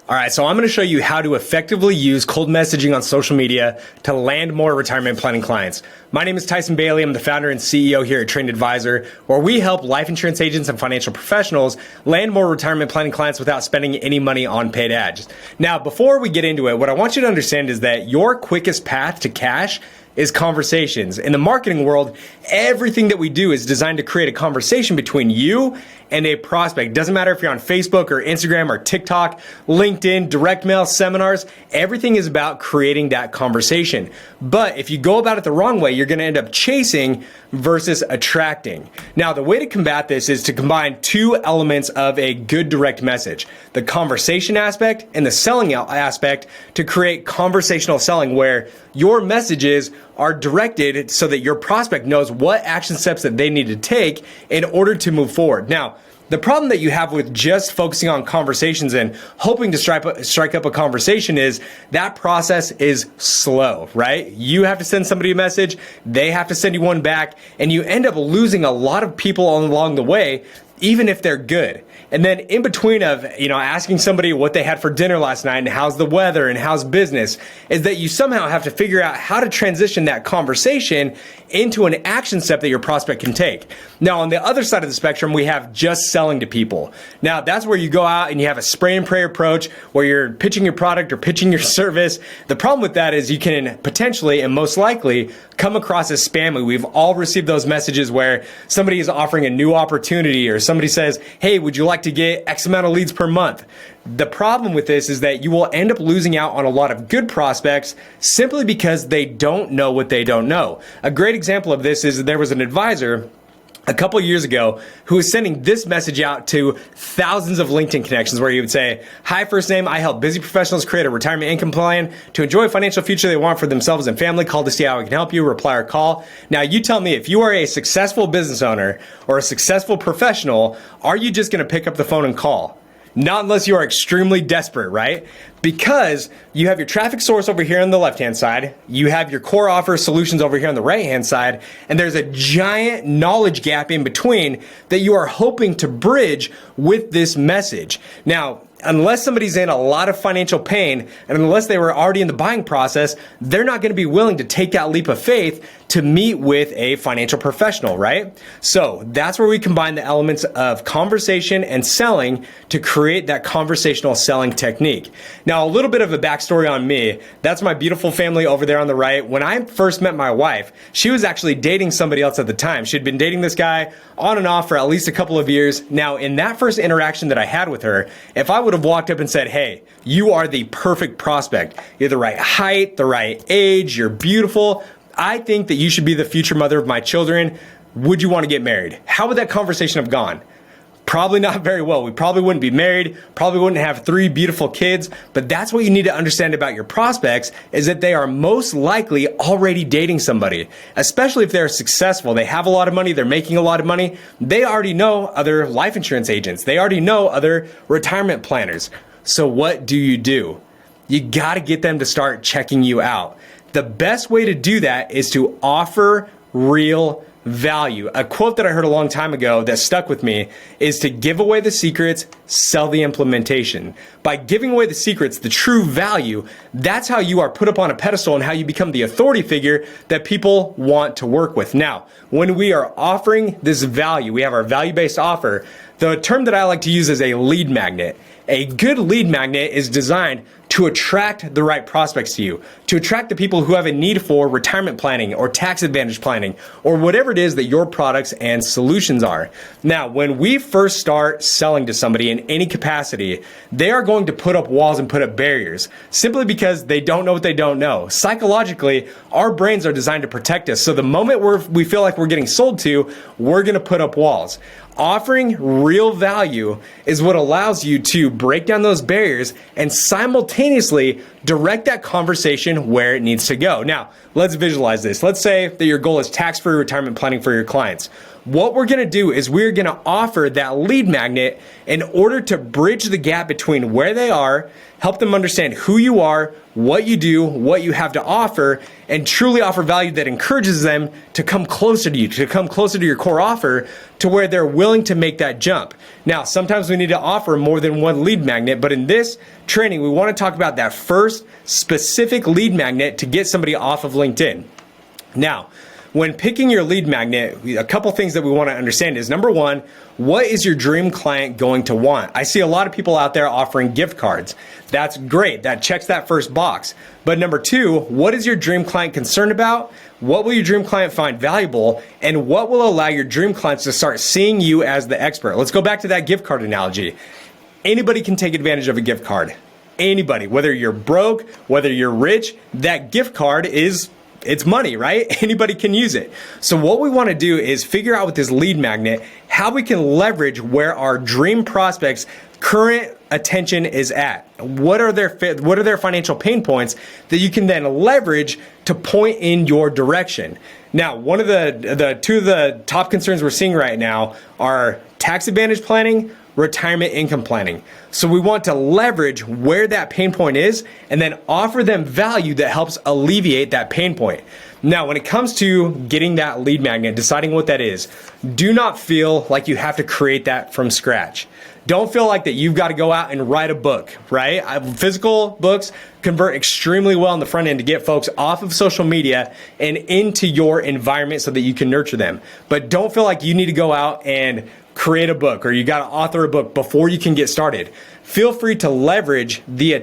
All right, so I'm going to show you how to effectively use cold messaging on social media to land more retirement planning clients. My name is Tyson Bailey. I'm the founder and CEO here at Trained Advisor, where we help life insurance agents and financial professionals land more retirement planning clients without spending any money on paid ads. Now, before we get into it, what I want you to understand is that your quickest path to cash is conversations. In the marketing world, everything that we do is designed to create a conversation between you and a prospect. Doesn't matter if you're on Facebook or Instagram or TikTok, LinkedIn, direct mail, seminars, everything is about creating that conversation. But if you go about it the wrong way, you're gonna end up chasing versus attracting. Now, the way to combat this is to combine two elements of a good direct message, the conversation aspect and the selling aspect, to create conversational selling, where your messages are directed so that your prospect knows what action steps that they need to take in order to move forward. Now, the problem that you have with just focusing on conversations and hoping to strike up a conversation is that process is slow, right? You have to send somebody a message, they have to send you one back, and you end up losing a lot of people along the way, even if they're good. And then in between of, asking somebody what they had for dinner last night and how's the weather and how's business, is that you somehow have to figure out how to transition that conversation into an action step that your prospect can take. Now, on the other side of the spectrum, we have just selling to people. Now, that's where you go out and you have a spray and pray approach where you're pitching your product or pitching your service. The problem with that is you can potentially and most likely come across as spammy. We've all received those messages where somebody is offering a new opportunity, or somebody says, hey, would you like to get X amount of leads per month? The problem with this is that you will end up losing out on a lot of good prospects simply because they don't know what they don't know. A great example of this is there was an advisor a couple years ago who was sending this message out to thousands of LinkedIn connections, where he would say, hi, first name, I help busy professionals create a retirement income plan to enjoy a financial future they want for themselves and family. Call to see how I can help you. Reply or call. Now, you tell me, if you are a successful business owner or a successful professional, are you just going to pick up the phone and call? Not unless you are extremely desperate, right? Because you have your traffic source over here on the left-hand side, you have your core offer solutions over here on the right-hand side, and there's a giant knowledge gap in between that you are hoping to bridge with this message. Now, unless somebody's in a lot of financial pain, and unless they were already in the buying process, they're not going to be willing to take that leap of faith to meet with a financial professional, right? So that's where we combine the elements of conversation and selling to create that conversational selling technique. Now, a little bit of a backstory on me. That's my beautiful family over there on the right. When I first met my wife, she was actually dating somebody else at the time. She'd been dating this guy on and off for at least a couple of years. Now, in that first interaction that I had with her, if I would have walked up and said, hey, you are the perfect prospect. You're the right height, the right age, you're beautiful. I think that you should be the future mother of my children. Would you want to get married? How would that conversation have gone? Probably not very well. We probably wouldn't be married, probably wouldn't have 3 beautiful kids, but that's what you need to understand about your prospects, is that they are most likely already dating somebody, especially if they're successful. They have a lot of money, they're making a lot of money. They already know other life insurance agents. They already know other retirement planners. So what do? You got to get them to start checking you out. The best way to do that is to offer real value. A quote that I heard a long time ago that stuck with me is to give away the secrets, sell the implementation. By giving away the secrets, the true value, that's how you are put up on a pedestal and how you become the authority figure that people want to work with. Now, when we are offering this value, we have our value-based offer. The term that I like to use is a lead magnet. A good lead magnet is designed to attract the right prospects to you, to attract the people who have a need for retirement planning or tax advantage planning or whatever it is that your products and solutions are. Now, when we first start selling to somebody in any capacity, they are going to put up walls and put up barriers simply because they don't know what they don't know. Psychologically, our brains are designed to protect us. So the moment we feel like we're getting sold to, we're going to put up walls. Offering real value is what allows you to break down those barriers and simultaneously direct that conversation where it needs to go. Now, let's visualize this. Let's say that your goal is tax-free retirement planning for your clients. what we're going to do is we're going to offer that lead magnet in order to bridge the gap between where they are, help them understand who you are, what you do, what you have to offer, and truly offer value that encourages them to come closer to you, to come closer to your core offer, to where they're willing to make that jump. Now, sometimes we need to offer more than one lead magnet, but in this training, we want to talk about that first specific lead magnet to get somebody off of LinkedIn. Now, when picking your lead magnet, a couple things that we want to understand is, number one, what is your dream client going to want? I see a lot of people out there offering gift cards. That's great. That checks that first box. But number two, what is your dream client concerned about? What will your dream client find valuable? And what will allow your dream clients to start seeing you as the expert? Let's go back to that gift card analogy. Anybody can take advantage of a gift card. Anybody, whether you're broke, whether you're rich, that gift card it's money, right? Anybody can use it. So what we want to do is figure out with this lead magnet how we can leverage where our dream prospects' current attention is at. What are their financial pain points that you can then leverage to point in your direction? Now, one of the two of the top concerns we're seeing right now are tax advantage planning, retirement income planning. So we want to leverage where that pain point is and then offer them value that helps alleviate that pain point. Now, when it comes to getting that lead magnet, deciding what that is, do not feel like you have to create that from scratch. Don't feel like that you've got to go out and write a book, right? Physical books convert extremely well on the front end to get folks off of social media and into your environment so that you can nurture them. But don't feel like you need to go out and create a book or you got to author a book before you can get started. Feel free to leverage the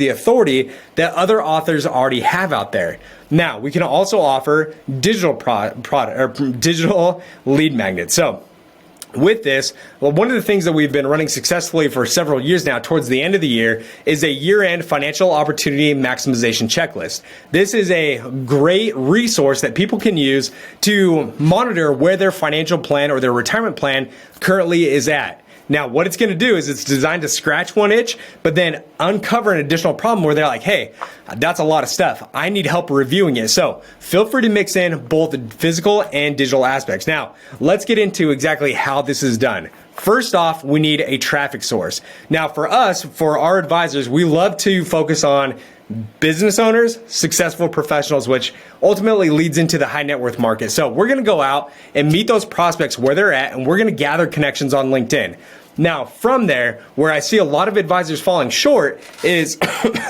authority that other authors already have out there. Now, we can also offer digital product or digital lead magnets. So, with this, well, one of the things that we've been running successfully for several years now towards the end of the year is a year-end financial opportunity maximization checklist. This is a great resource that people can use to monitor where their financial plan or their retirement plan currently is at. Now, what it's going to do is it's designed to scratch one itch, but then uncover an additional problem where they're like, hey, that's a lot of stuff. I need help reviewing it. So feel free to mix in both the physical and digital aspects. Now, let's get into exactly how this is done. First off, we need a traffic source. Now, for us, for our advisors, we love to focus on business owners, successful professionals, which ultimately leads into the high net worth market. So we're going to go out and meet those prospects where they're at, and we're going to gather connections on LinkedIn. Now, from there, where I see a lot of advisors falling short is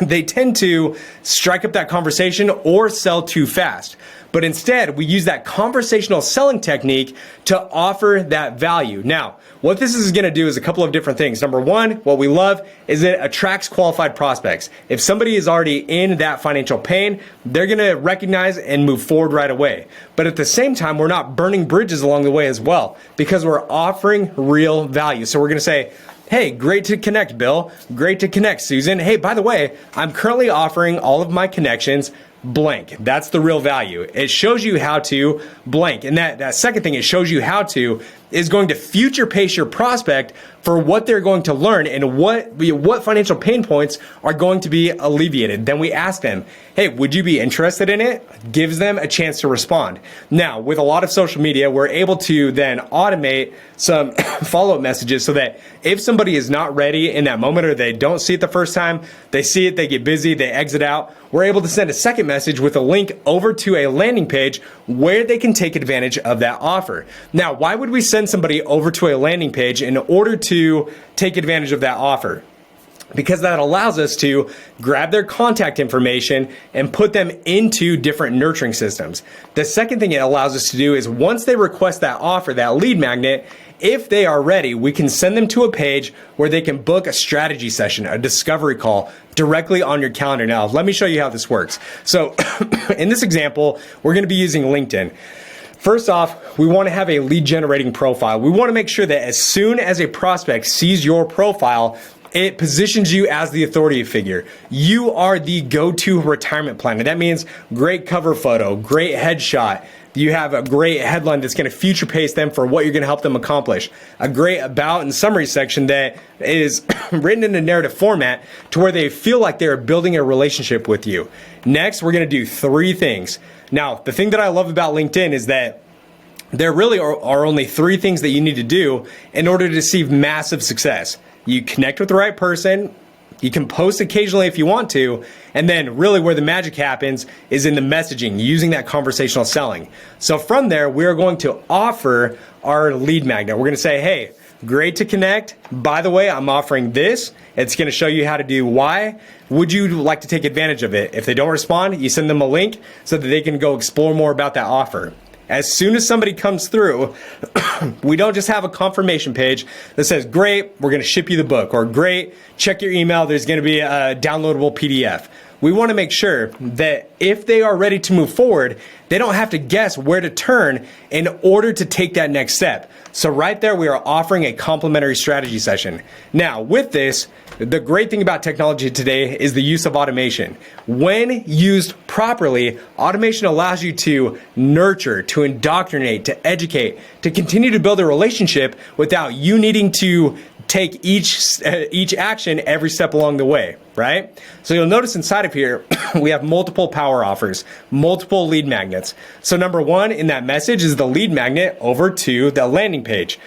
they tend to strike up that conversation or sell too fast. But instead, we use that conversational selling technique to offer that value. Now, what this is going to do is a couple of different things. Number one, what we love is it attracts qualified prospects. If somebody is already in that financial pain, they're going to recognize and move forward right away. But at the same time, we're not burning bridges along the way as well because we're offering real value. So we're going to say, hey, great to connect, Bill. Great to connect, Susan. Hey, by the way, I'm currently offering all of my connections blank. That's the real value. It shows you how to blank. And that second thing it shows you how to is going to future pace your prospect for what they're going to learn and what financial pain points are going to be alleviated. Then we ask them, hey, would you be interested in it? Gives them a chance to respond. Now, with a lot of social media, we're able to then automate some follow-up messages so that if somebody is not ready in that moment or they don't see it the first time, they see it, they get busy, they exit out, we're able to send a second message with a link over to a landing page where they can take advantage of that offer. Now, why would we send somebody over to a landing page in order to take advantage of that offer? Because that allows us to grab their contact information and put them into different nurturing systems. The second thing it allows us to do is once they request that offer, that lead magnet, if they are ready, we can send them to a page where they can book a strategy session, a discovery call directly on your calendar. Now, let me show you how this works. So in this example, we're going to be using LinkedIn. First off, we want to have a lead generating profile. We want to make sure that as soon as a prospect sees your profile, it positions you as the authority figure. You are the go-to retirement planner. That means great cover photo, great headshot. You have a great headline that's going to future pace them for what you're going to help them accomplish. A great about and summary section that is written in a narrative format to where they feel like they're building a relationship with you. Next, we're going to do three things. Now, the thing that I love about LinkedIn is that there really are only three things that you need to do in order to achieve massive success. You connect with the right person, you can post occasionally if you want to, and then really where the magic happens is in the messaging, using that conversational selling. So from there, we're going to offer our lead magnet. We're going to say, hey, great to connect. By the way, I'm offering this. It's going to show you how to do Y. Would you like to take advantage of it? If they don't respond, you send them a link so that they can go explore more about that offer. As soon as somebody comes through, we don't just have a confirmation page that says, great, we're going to ship you the book, or great, check your email, there's going to be a downloadable PDF. We want to make sure that if they are ready to move forward, they don't have to guess where to turn in order to take that next step. So right there, we are offering a complimentary strategy session. Now, with this, the great thing about technology today is the use of automation. When used properly, automation allows you to nurture, to indoctrinate, to educate, to continue to build a relationship without you needing to take each action every step along the way, right? So you'll notice inside of here, we have multiple power offers, multiple lead magnets. So number one in that message is the lead magnet over to the landing page.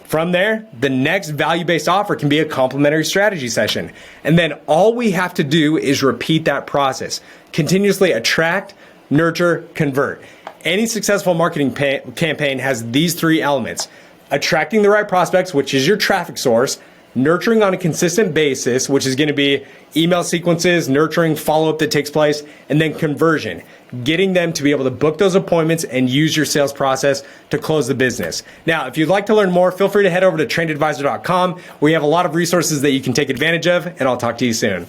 From there, the next value-based offer can be a complimentary strategy session. And then all we have to do is repeat that process. Continuously attract, nurture, convert. Any successful marketing campaign has these three elements: attracting the right prospects, which is your traffic source; nurturing on a consistent basis, which is going to be email sequences, nurturing follow-up that takes place; and then conversion, getting them to be able to book those appointments and use your sales process to close the business. Now, if you'd like to learn more, feel free to head over to trainedadvisor.com, where you have a lot of resources that you can take advantage of, and I'll talk to you soon.